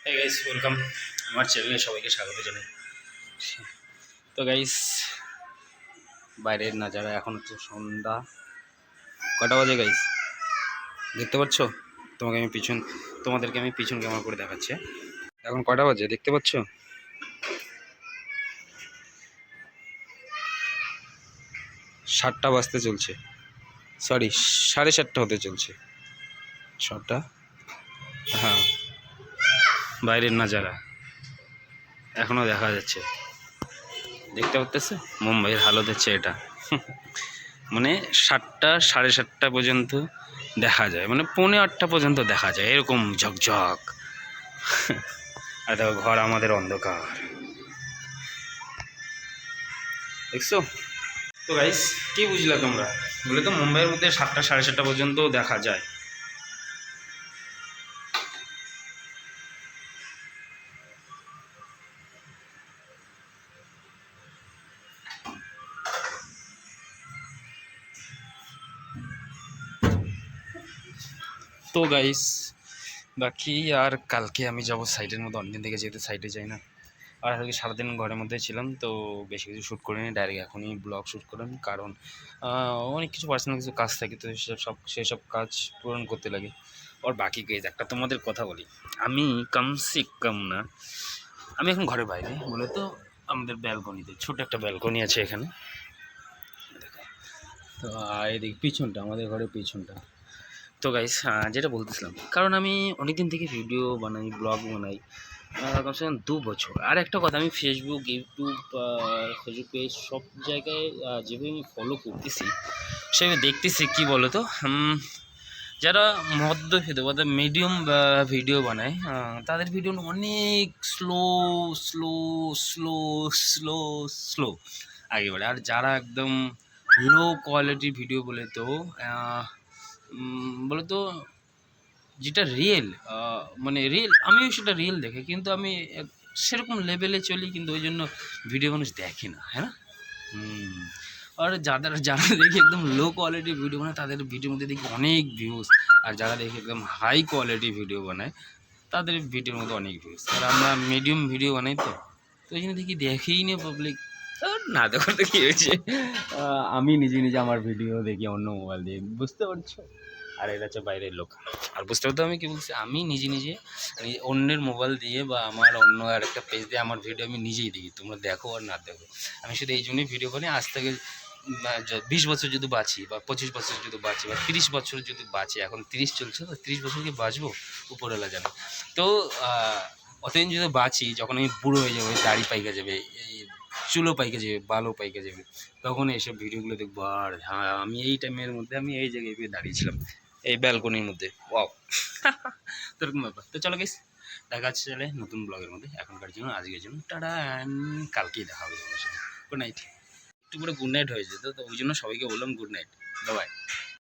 Hey guys, welcome আমার চ্যানেলে সবাইকে স্বাগত জানাই। তো গাইস, বাইরের নাজারা এখন হচ্ছে সন্ধ্যা। কটা বাজে গাইস দেখতে পাচ্ছ? তোমাদেরকে আমি পিছন ক্যামেরা করে দেখাচ্ছি। এখন কটা বাজে দেখতে পাচ্ছ? 7টা বাজতে চলছে, সরি 7:30 হতে চলছে। 7টা, হ্যাঁ। বাইরের নাজারা এখনো দেখা যাচ্ছে, দেখতে পাচ্তেছে। মুম্বাইয়ের হালত হচ্ছে এটা। মানে 7টা 7:30 পর্যন্ত দেখা যায়, মানে 7:45 পর্যন্ত দেখা যায় এরকম ঝকঝক। আর দেখো ঘর আমাদের অন্ধকার, দেখছো? তো গাইস, কি বুঝলা তোমরা? বলে তো মুম্বাইয়ের মধ্যে 7টা 7:30 পর্যন্ত দেখা যায়। তো গাইস, বাকি আর কালকে আমি যাব সাইডের মধ্যে, অনেকদিন থেকে যেহেতু সাইডে যাই না। আর আজকে সারাদিন ঘরের মধ্যে ছিলাম, তো বেশি কিছু শ্যুট করিনি, ডাইরেক্ট এখনই ব্লগ শ্যুট করলাম। কারণ অনেক কিছু পার্সোনাল কিছু কাজ থাকে, তো সেসব কাজ পূরণ করতে লাগে। আর বাকি কেজ একটা তোমাদের কথা বলি, আমি কমসে কম না, আমি এখন ঘরের বাইরে, মূলত আমাদের ব্যালকনিতে ছোট একটা ব্যালকনি আছে এখানে। তো এদিকে পিছনটা, আমাদের ঘরের পিছনটা। তো গাইস, যেটা বলতেছিলাম, কারণ আমি অনেকদিন থেকে ভিডিও বানাই, ব্লগ বানাই, কমসে কম 2 বছর। আর একটা কথা, আমি ফেসবুক, ইউটিউব, ফেসবুক পেজ সব জায়গায় যেভাবে আমি ফলো করতেছি, সেভাবে দেখতেছি কী বলো তো, যারা মধ্যবিত্ত বা মিডিয়াম ভিডিও বানায়, তাদের ভিডিও অনেক slow slow slow slow slow আগে বাড়ে। আর যারা একদম লো কোয়ালিটির ভিডিও বলে তো যেটা রিয়েল, মানে রিয়েল, আমিও সেটা রিয়েল দেখে, কিন্তু আমি সেরকম লেভেলে চলি, কিন্তু ওই জন্য ভিডিও মানুষ দেখে না, হ্যাঁ না? আর যারা দেখি একদম লো কোয়ালিটির ভিডিও বানায়, তাদের ভিডিওর মধ্যে দেখি অনেক ভিউজ। আর যারা দেখি একদম হাই কোয়ালিটির ভিডিও বানায়, তাদের ভিডিওর মধ্যে অনেক ভিউজ। আর আমরা মিডিয়াম ভিডিও বানাই, তো ওই জন্য দেখেই না পাবলিক। না দেখো তো কী হয়েছে, আমি নিজে নিজে আমার ভিডিও দেখি অন্য মোবাইল দিয়ে, বুঝতে পারছো? আর এটা হচ্ছে বাইরের লোক। আর বুঝতে পারতো আমি কী বলছি, আমি নিজে নিজে অন্যের মোবাইল দিয়ে বা আমার অন্য আর একটা পেজ দিয়ে আমার ভিডিও আমি নিজেই দেখি, তোমরা দেখো আর না দেখো। আমি শুধু এই জন্যই ভিডিও বানাই, আজ থেকে 20 বছর যদি বাঁচি, বা 25 বছর যদি বাঁচি, বা 30 বছর যদি বাঁচি, এখন 30 চলছে, তো 30 বছর কি বাঁচবো উপরওয়ালা জানে। তো অতদিন যদি বাঁচি, যখন আমি বুড়ো হয়ে যাবো, দাড়ি পাইকা যাবে, এই চুলো পাইকে যাবে, বালও পাইকে যাবে, তখন এইসব ভিডিওগুলো দেখবো। আর হ্যাঁ, আমি এই টাইমের মধ্যে আমি এই জায়গায় গিয়ে দাঁড়িয়েছিলাম, এই ব্যালকনির মধ্যে। ওয়াও! তো এরকম ব্যাপার। তো চলো গাইস, দেখা হচ্ছে চলে নতুন ব্লগের মধ্যে। এখনকার জন্য, আজকের জন্য টাটা, কালকেই দেখা হবে তোমার সাথে। Good night. একটু করে গুড নাইট হয়েছে, তো ওই জন্য সবাইকে বললাম গুড নাইট, বাই বাই।